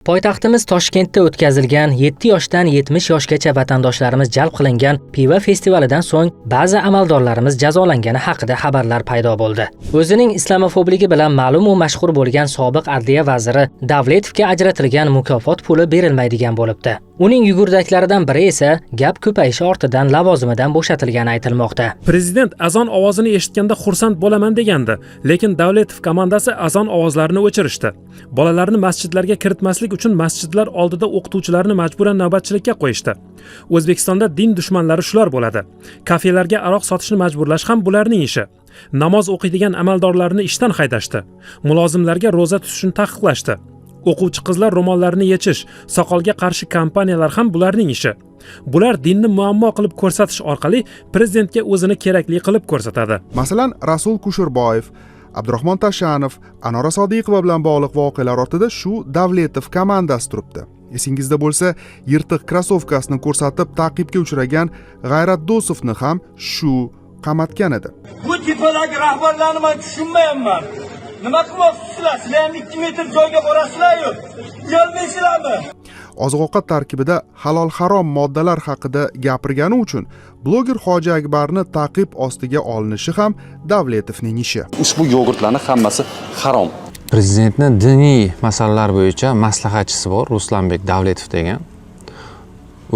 Poytaxtimiz Toshkentda o'tkazilgan 7 yoshdan 70 yoshgacha vatandoshlarimiz jalb qilingan piva festivalidan so'ng ba'zi amaldorlarimiz jazolangani haqida xabarlar paydo bo'ldi. O'zining islamofobligi bilan ma'lum va mashhur bo'lgan sobiq adliya vaziri Davletovga ajratilgan mukofot puli berilmaydigan bo'libdi. Uning yugurdaklaridan biri esa gap ko'payishi ortidan lavozimidan bo'shatilgani aytilmoqda. Prezident azon ovozini eshitganda xursand bo'laman degandi, lekin Davletov komandasi azon ovozlarini o'chirishdi. Bolalarni masjidlarga kiritmaslik uchun masjidlar oldida o'qituvchilarni majburan navbatchilikka qo'yishdi. O'zbekistonda din dushmanlari shular bo'ladi. Kafelarga aroq sotishni majburlash ham bularning ishi. Namoz o'qiydigan amaldorlarni ishdan haydashdi. Mulozimlarga roza tutishni taqiqlashdi. O'quvchi qizlar ro'mollarini yechish, soqolga qarshi kampaniyalar ham bularning ishi. Bular dinni muammo qilib ko'rsatish orqali prezidentga o'zini kerakli qilib ko'rsatadi. Masalan, Rasul Kushurboyev, Abdurahmon Tashanov, Anora Sodiqova bilan bog'liq voqealar ortida shu Davletov komandasi turibdi. Esingizda bo'lsa, yirtiq krossovkasini ko'rsatib ta'qibga uchragan G'ayrat Do'sovni ham shu qamatgan edi. Bu tipdagi rahbarlarni men tushunmayapman. Nima qilmoqchisizlar? Sizlar ham 2 metr joyga borasizlar-ku. Uyalmaysizlarmi? Oziq-ovqat tarkibida halol-harom moddalar haqida gapirgani uchun bloger Hoji Akbarni ta'qib ostiga olinishi ham Davletovning ishi. Ushbu yogurtlarning hammasi harom. Prezidentning diniy masalalar bo'yicha maslahatchisi bor, Ruslanbek Davletov degan.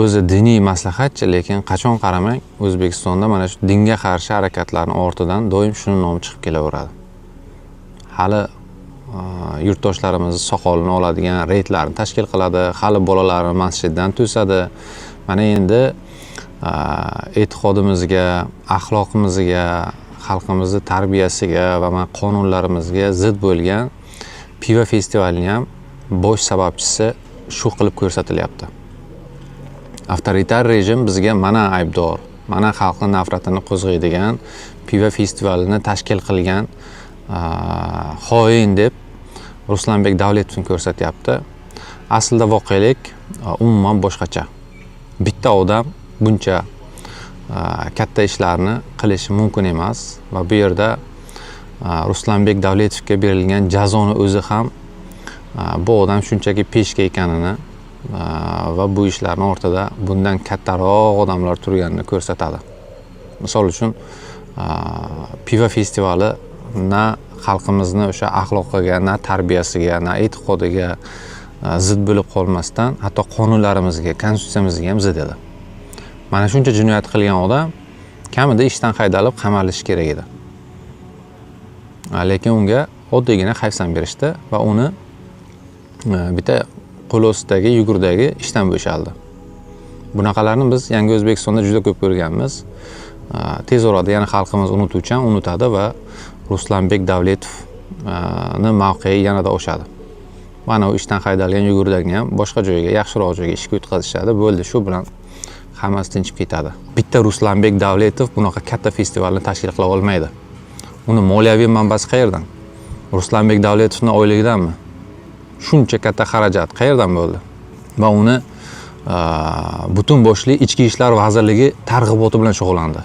O'zi diniy maslahatchi, lekin qachon qaramang O'zbekistonda mana shu dinga qarshi harakatlarning ortidan doim shuni nomi chiqib kelaveradi. Hali yurtdoshlarimiz soqolini oladigan reydlarni tashkil qiladi, hali bolalarni masjiddan to'sadi. Mana endi e'tiqodimizga, axloqimizga, xalqimizning tarbiyasiga va qonunlarimizga zid bo'lgan piva festivalining ham bosh sababchisi shu qilib ko'rsatilyapti. Avtoritar rejim bizga mana aybdor, mana xalqning nafratini qo'zg'aydigan piva festivalini tashkil qilgan xoin deb Ruslanbek Davletovni ko'rsatyapti. Aslida voqelik umuman boshqacha. Bitta odam buncha katta ishlarni qilishi mumkin emas va bu yerda Ruslanbek Davletovga berilgan jazoni o'zi ham bu odam shunchaki peshka ekanini va bu ishlarning ortida bundan kattaroq odamlar turganini ko'rsatadi. Misol uchun piva festivali na xalqimizni o'sha axloqiga, na tarbiyasiga, na e'tiqodiga zid bo'lib qolmasdan, hatto qonunlarimizga, konstitutsiyamizga ham zid edi. Mana shuncha jinoyat qilgan odam kamida ishdan haydalib qamalishi kerak edi. Lekin unga oddiygina hayfsan berishdi va uni bitta qo'l ostidagi yugurdagi ishdan bo'shaldi. Bunaqalarni biz Yangi O'zbekistonda juda ko'p ko'rganmiz. Tez orada yana xalqimiz unutuvchan unutadi va Ruslanbek Davletovni mavqei yanada oshadi. Mana u ishdan haydalgan yugurdagini ham boshqa joyga, yaxshiroq joyga ishga o'tkazishadi. Bo'ldi, shu bilan hammasi tinchib ketadi. Bitta Ruslanbek Davletov bunaqa katta festivalni tashkil qila olmaydi. Uni moliyaviy manbasi qayerdan? Ruslanbek Davletovning oyligidanmi? Shuncha katta xarajat qayerdan bo'ldi? Va uni butun boshli Ichki ishlar vazirligi targ'iboti bilan shug'ullandi.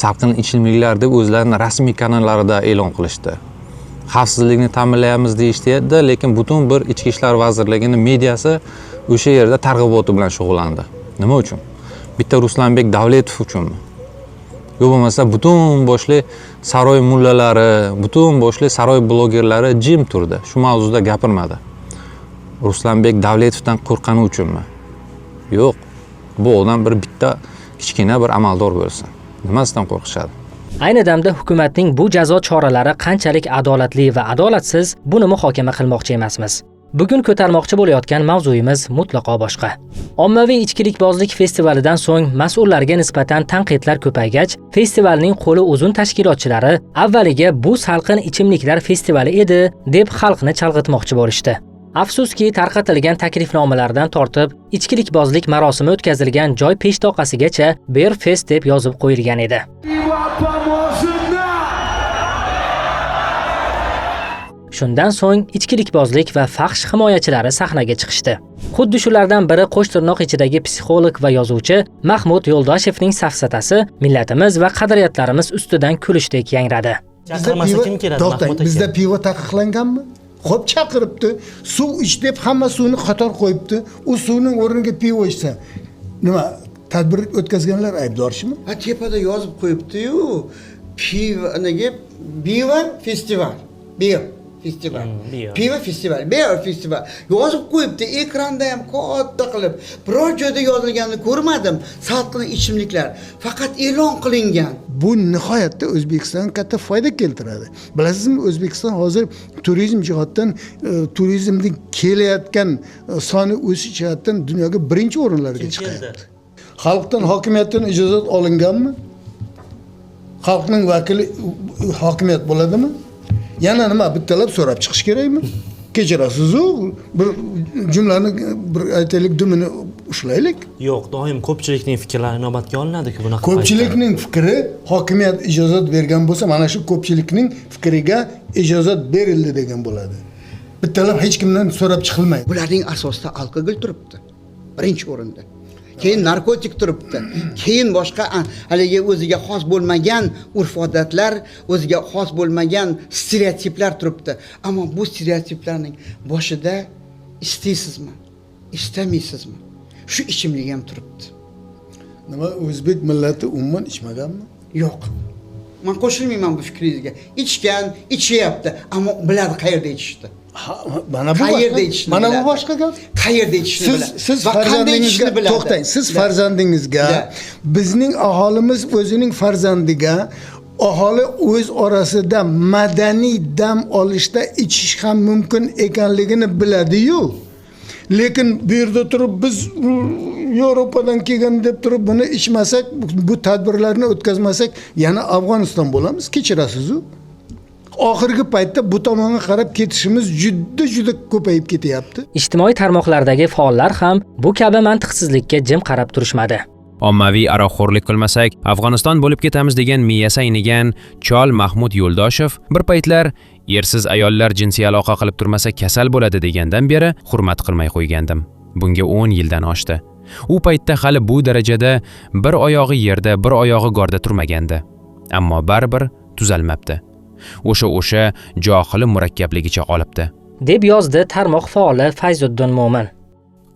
Salqin ichimliklar deb o'zlarining rasmiy kanallarida e'lon qilishdi. Xavfsizlikni ta'minlaymiz deyishdi, lekin butun bir Ichki ishlar vazirligining mediasi o'sha yerda targ'iboti bilan shug'ullandi. Nima uchun? Bitta Ruslanbek Davletov uchunmi? Yo bo'lmasa butun boshli saroy mullalari, butun boshli saroy blogerlari jim turdi. Shu mavzuda gapirmadi. Ruslanbek Davletovdan qo'rqqani uchunmi? Yo'q. Bu odam bitta kichkina bir amaldor bo'lsin. Nimasidan qo'rqishadi? Ayni damda hukumatning bu jazo choralari qanchalik adolatli va adolatsiz, buni muhokama qilmoqchi emasmiz. Bugun ko'tarmoqchi bo'layotgan mavzuyimiz mutlaqo boshqa. Ommaviy ichkilikbozlik festivalidan so'ng mas'ullarga nisbatan tanqidlar ko'paygach, festivalning qo'li uzun tashkilotchilari avvaliga bu salqin ichimliklar festivali edi deb xalqni chalg'itmoqchi bo'lishdi. Afsuski, tarqatilgan taklifnomalardan tortib, ichkilikbozlik marosimi o'tkazilgan joy peshtoqasigacha Beer Fest deb yozib qo'yilgan edi. Shundan so'ng ichkilikbozlik va fahsh himoyachilari sahnaga chiqishdi. Xuddi shulardan biri qo'sh tirnoq ichidagi psixolog va yozuvchi Mahmud Yo'ldoshevning safsatasi millatimiz va qadriyatlarimiz ustidan kulishdek yangradi. Bizda pivo taqiqlanganmi? Xo'p chaqiribdi, suv ich deb hamma suvni qator qo'yibdi. U suvning o'rniga pivo ichsa, nima tadbir o'tkazganlar aybdorshimi? Ha tepada yozib qo'yibdi-yu, pivo festival. Pivo festival. Yozib qo'yibdi, ekranda ham katta qilib. Biror joyda yozilganini ko'rmadim. Salqin ichimliklar faqat e'lon qilingan. Bu nihoyatda O'zbekistonga katta foyda keltiradi. Bilasizmi, O'zbekiston hozir turizm jihatdan turizmning kelayotgan soni o'sish jihatdan dunyoga birinchi o'rinlarga chiqyapti. Xalqdan hokimiyatdan ijozat olinganmi? Xalqning vakili hokimiyat bo'ladimi? Yana nima bittalab so'rab chiqish kerakmi? Kechirasiz-ku, bir jumlani bir aytaylik dumini ushlaylik. Yo'q, doim ko'pchilikning fikrlari inobatga olinadi-ku bunaqa. Ko'pchilikning fikri hokimiyat ijozat bergan bo'lsa, mana shu ko'pchilikning fikriga ijozat berildi degan bo'ladi. Bittalab hech kimdan so'rab chiqilmaydi. Bularning asosida alkogol turibdi. Birinchi o'rinda. Keyin narkotik turibdi. Keyin boshqa haligi o'ziga xos bo'lmagan urf-odatlar, o'ziga xos bo'lmagan stereotiplar turibdi. Ammo bu stereotiplarning boshida istaysizmi, istamaysizmi? Shu ichimlik ham turibdi. Nima o'zbek millati umuman ichmaganmi? Yo'q. Men qo'shilmayman bu fikringizga. Ichgan, ichyapti, ammo biladi qayerda ichishdi. Mana bu boshqa gap. Qayerda ichishni biladi. Siz farzandingizga to'xtang. Siz farzandingizga, bizning aholimiz o'zining farzandiga aholi o'z orasida madaniy dam olishda ichish ham mumkin ekanligini biladi-yu. Lekin bu yerda turib biz Yevropadan kelgan deb turib buni ichmasak, bu tadbirlarni o'tkazmasak, yana Afg'oniston bo'lamiz, kechirasiz-ku. Oxirgi paytda bu tomonga qarab ketishimiz juda ko'payib ketyapti. Ijtimoiy tarmoqlardagi faollar ham bu kabi mantiqsizlikka jim qarab turishmadi. Ommaviy aroqxo'rlik qilmasak, Afg'oniston bo'lib ketamiz degan miyasi aynigan chol Mahmud Yo'ldoshev bir paytlar ersiz ayollar jinsiy aloqa qilib turmasa kasal bo'ladi degandan beri hurmat qilmay qo'ygandim. Bunga 10 yildan oshdi. U paytda hali bu darajada bir oyog'i yerda, bir oyog'i gorda turmagandi. Ammo baribir tuzalmabdi. O'sha johili murakkabligicha qolibdi, deb yozdi tarmoq faoli Fayzuddin Mo'min.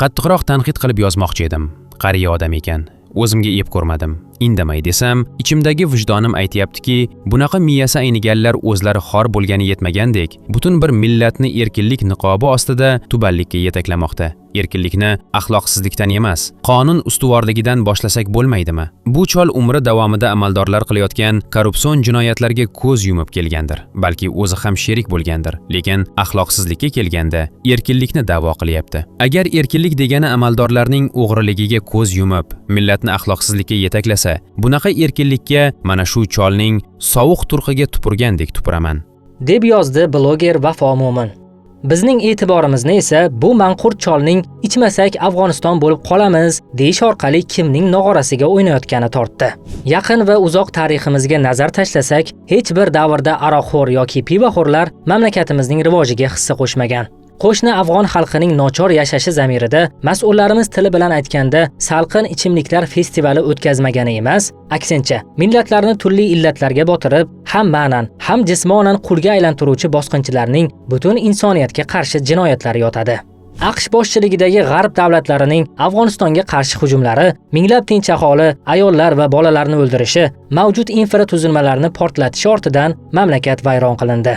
Qattiqroq tanqid qilib yozmoqchi edim. Qariya odam ekan. O'zimga ep ko'rmadim. Indamay desam, ichimdagi vijdonim aytayaptiki, bunaqa miyasi ayniganlar o'zlari xor bo'lgani yetmagandek, butun bir millatni erkinlik niqobi ostida tubanlikka yetaklamoqda. Erkinlikni axloqsizlikdan emas, qonun ustuvorligidan boshlasak bo'lmaydimi? Bu chol umri davomida amaldorlar qilayotgan korrupsion jinoyatlarga ko'z yumib kelgandir, balki o'zi ham sherik bo'lgandir, lekin axloqsizlikka kelganda erkinlikni da'vo qilyapti. Agar erkinlik degani amaldorlarning o'g'riligiga ko'z yumib, millatni axloqsizlikka yetaklasa, bunaqa erkinlikka mana shu cholning sovuq turqiga tupurgandek tupuraman, deb yozdi bloger Vafo Mo'min. Bizning e'tiborimizni esa bu manqur cholning ichmasak Afg'oniston bo'lib qolamiz deyish orqali kimning nog'orasiga o'ynayotgani tortdi. Yaqin va uzoq tariximizga nazar tashlasak, hech bir davrda aroqxo'r yoki pivoxo'rlar mamlakatimizning rivojiga hissa qo'shmagan. Qo'shni afg'on xalqining nochor yashashi zamirida mas'ullarimiz tili bilan aytganda salqin ichimliklar festivali o'tkazmagani emas, aksincha millatlarni turli illatlarga botirib, ham ma'nan, ham jismonan qulga aylantiruvchi bosqinchilarning butun insoniyatga qarshi jinoyatlari yotadi. AQSh boshchiligidagi g'arb davlatlarining Afg'onistonga qarshi hujumlari, minglab tinch aholi, ayollar va bolalarni o'ldirishi, mavjud infratuzilmalarni portlatishi ortidan mamlakat vayron qilindi.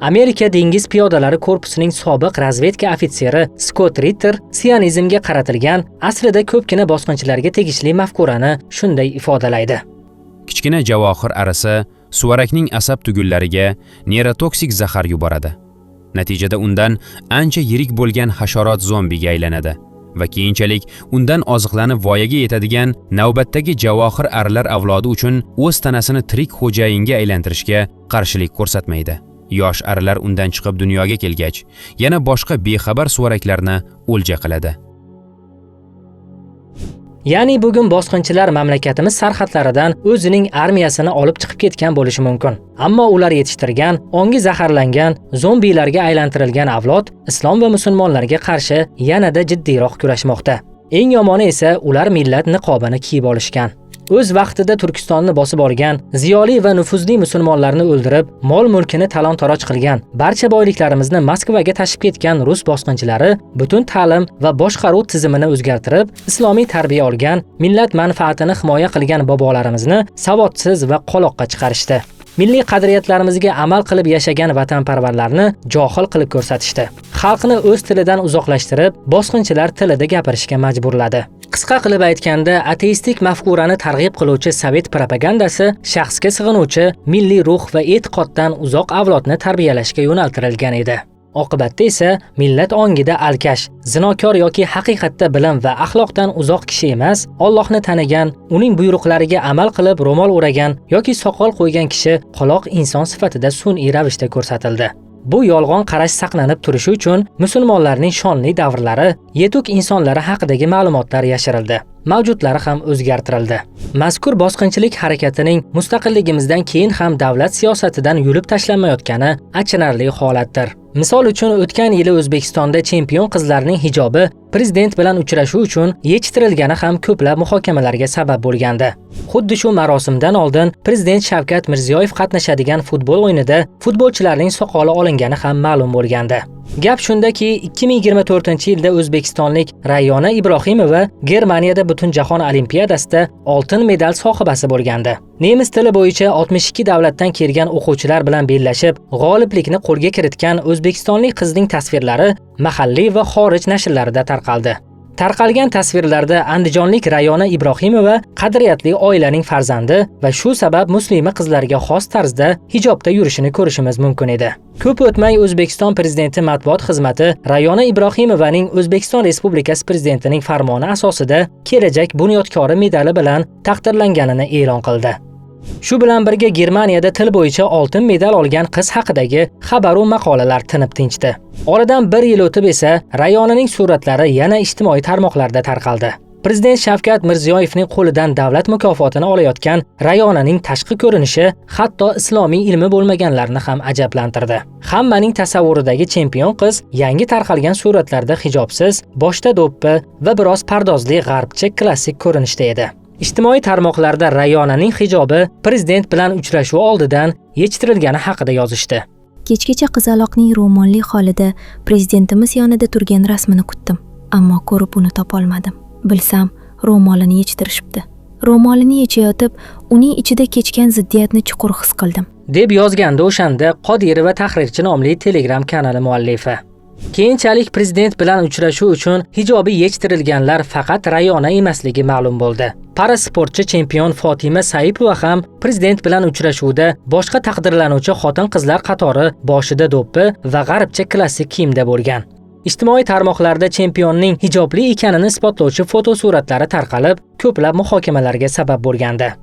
Amerika dengiz piyodalari korpusining sobiq razvedka ofitseri Scott Ritter sionizmga qaratilgan aslida ko'pgina bosqinchilarga tegishli mafkurani shunday ifodalaydi. Kichkina javohir arisi suvarakning asab tugullariga neyrotoksik zahar yuboradi. Natijada undan ancha yirik bo'lgan hasharot zombiga aylanadi va keyinchalik undan oziqlanib voyaga yetadigan navbatdagi javohir arilar avlodi uchun o'z tanasini tirik xo'jayinga aylantirishga qarshilik ko'rsatmaydi. Yosh arilar undan chiqib dunyoga kelgach, yana boshqa bexabar suvaraklarni o'lja qiladi. Ya'ni bugun bosqinchilar mamlakatimiz sarhadlaridan o'zining armiyasini olib chiqib ketgan bo'lishi mumkin. Ammo ular yetishtirgan, ongi zaharlangan, zombilarga aylantirilgan avlod islom va musulmonlarga qarshi yanada jiddiyroq kurashmoqda. Eng yomoni esa ular millat niqobini kiyib olishgan. O'z vaqtida Turkistonni bosib olgan, ziyoli va nufuzli musulmonlarni o'ldirib, mol-mulkini talon-taroj qilgan, barcha boyliklarimizni Moskvaga tashib ketgan rus bosqinchilari butun ta'lim va boshqaruv tizimini o'zgartirib, islomiy tarbiya olgan, millat manfaatini himoya qilgan bobolarimizni savodsiz va qoloqqa chiqarishdi. Milliy qadriyatlarimizga amal qilib yashagan vatanparvarlarni johil qilib ko'rsatishdi. Xalqni o'z tilidan uzoqlashtirib, bosqinchilar tilida gapirishga majburladi. Qisqa qilib aytganda, ateistik mafkurani targ'ib qiluvchi sovet propagandasi shaxsga sig'inuvchi milliy ruh va e'tiqoddan uzoq avlodni tarbiyalashga yo'naltirilgan edi. Oqibatda esa millat ongida alkash, zinokor yoki haqiqatda bilim va axloqdan uzoq kishi emas, Allohni tanigan, uning buyruqlariga amal qilib ro'mol o'ragan yoki soqol qo'ygan kishi qoloq inson sifatida sun'iy ravishda ko'rsatildi. Bu yolg'on qarash saqlanib turishi uchun musulmonlarning shonli davrlari, yetuk insonlari haqidagi ma'lumotlar yashirildi. Mavjudlari ham o'zgartirildi. Mazkur bosqinchilik harakatining mustaqilligimizdan keyin ham davlat siyosatidan yulib tashlanmayotgani achinarli holatdir. Misol uchun o'tgan yili O'zbekistonda chempion qizlarning hijobi prezident bilan uchrashuv uchun yechtirilgani ham ko'plab muhokamalarga sabab bo'lgandi. Xuddi shu marosimdan oldin prezident Shavkat Mirziyoyev qatnashadigan futbol o'yinida futbolchilarning soqoli olingani ham ma'lum bo'lgandi. Gap shundaki, 2024-yilda O'zbekistonlik Rayona Ibrohimova Germaniyada Butunjahon Olimpiadasida oltin medal sohibasi bo'lgandi. Nemis tili bo'yicha 62 davlatdan kelgan o'quvchilar bilan bellashib, g'oliblikni qo'lga kiritgan o'zbekistonlik qizning tasvirlari mahalliy va xorij nashrlarida tarqaldi. Tarqalgan tasvirlarda andijonlik Rayona Ibrohimova qadriyatli oilaning farzandi va shu sabab muslima qizlarga xos tarzda hijobda yurishini ko'rishimiz mumkin edi. Ko'p o'tmay O'zbekiston prezidenti matbuot xizmati Rayona Ibrohimovaning O'zbekiston Respublikasi prezidentining farmoni asosida kelajak bunyodkori medali bilan taqdirlanganini e'lon qildi. Shu bilan birga Germaniyada til bo'yicha oltin medal olgan qiz haqidagi xabar va maqolalar tinib tinchdi. Oradan 1 yil o'tib esa Rayonaning suratlari yana ijtimoiy tarmoqlarda tarqaldi. Prezident Shavkat Mirziyoyevning qo'lidan davlat mukofotini olayotgan Rayonaning tashqi ko'rinishi hatto islomiy ilmi bo'lmaganlarni ham ajablantirdi. Hammaning tasavvuridagi chempion qiz yangi tarqalgan suratlarda hijobsiz, boshda do'ppi va biroz pardozli g'arbcha klassik ko'rinishda edi. Ijtimoiy tarmoqlarda Rayonaning hijobi prezident bilan uchrashuv oldidan yechtirilgani haqida yozishdi. Kechgacha qizaloqning ro'molli holida prezidentimiz yonida turgan rasmini kutdim, ammo ko'rib uni topolmadim. Bilsam, ro'molini yechtirishibdi. Ro'molini yechayotib, uning ichida kechgan ziddiyatni chuqur his qildim, deb yozgandi o'shanda Qodirova tahrirchi nomli Telegram kanali muallifi. Keyinchalik prezident bilan uchrashuv uchun hijobi yechtirilganlar faqat Rayona emasligi ma'lum bo'ldi. Parasportchi chempion Fotima Saipova ham prezident bilan uchrashuvda boshqa taqdirlanuvchi xotin-qizlar qatori boshida do'ppi va g'arbcha klassik kiyimda bo'lgan. Ijtimoiy tarmoqlarda chempionning hijobli ekanini isbotlovchi fotosuratlari tarqalib, ko'plab muhokamalarga sabab bo'lgandi.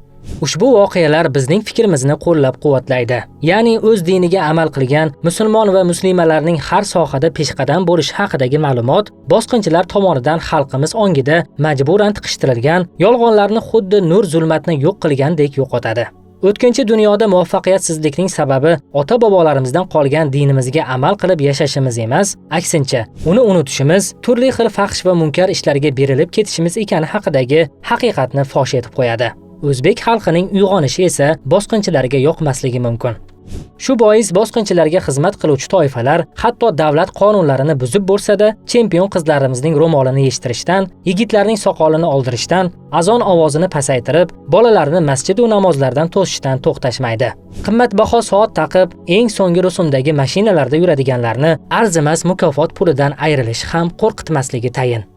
Ushbu voqealar bizning fikrimizni qo'llab-quvvatlaydi. Ya'ni o'z diniga amal qilgan musulmon va muslimalarning har sohada peshqadam bo'lishi haqidagi ma'lumot bosqinchilar tomonidan xalqimiz ongida majburan tiqishtirilgan yolg'onlarni xuddi nur zulmatni yo'q qilgandek yo'qotadi. O'tkinchi dunyoda muvaffaqiyatsizlikning sababi ota-bobolarimizdan qolgan dinimizga amal qilib yashashimiz emas, aksincha, uni unutishimiz, turli xil fahsh va munkar ishlarga berilib ketishimiz ekani haqidagi haqiqatni fosh etib qo'yadi. O'zbek xalqining uyg'onishi esa bosqinchilarga yoqmasligi mumkin. Shu bois bosqinchilarga xizmat qiluvchi toifalar hatto davlat qonunlarini buzib bo'lsa-da, chempion qizlarimizning ro'molini yechtirishdan, yigitlarning soqolini oldirishdan, azon ovozini pasaytirib, bolalarni masjid va namozlardan to'sishdan to'xtashmaydi. Qimmatbaho soat taqib, eng so'nggi rusumdagi mashinalarda yuradiganlarni arzimas mukofot pulidan ayrilish ham qo'rqitmasligi tayin.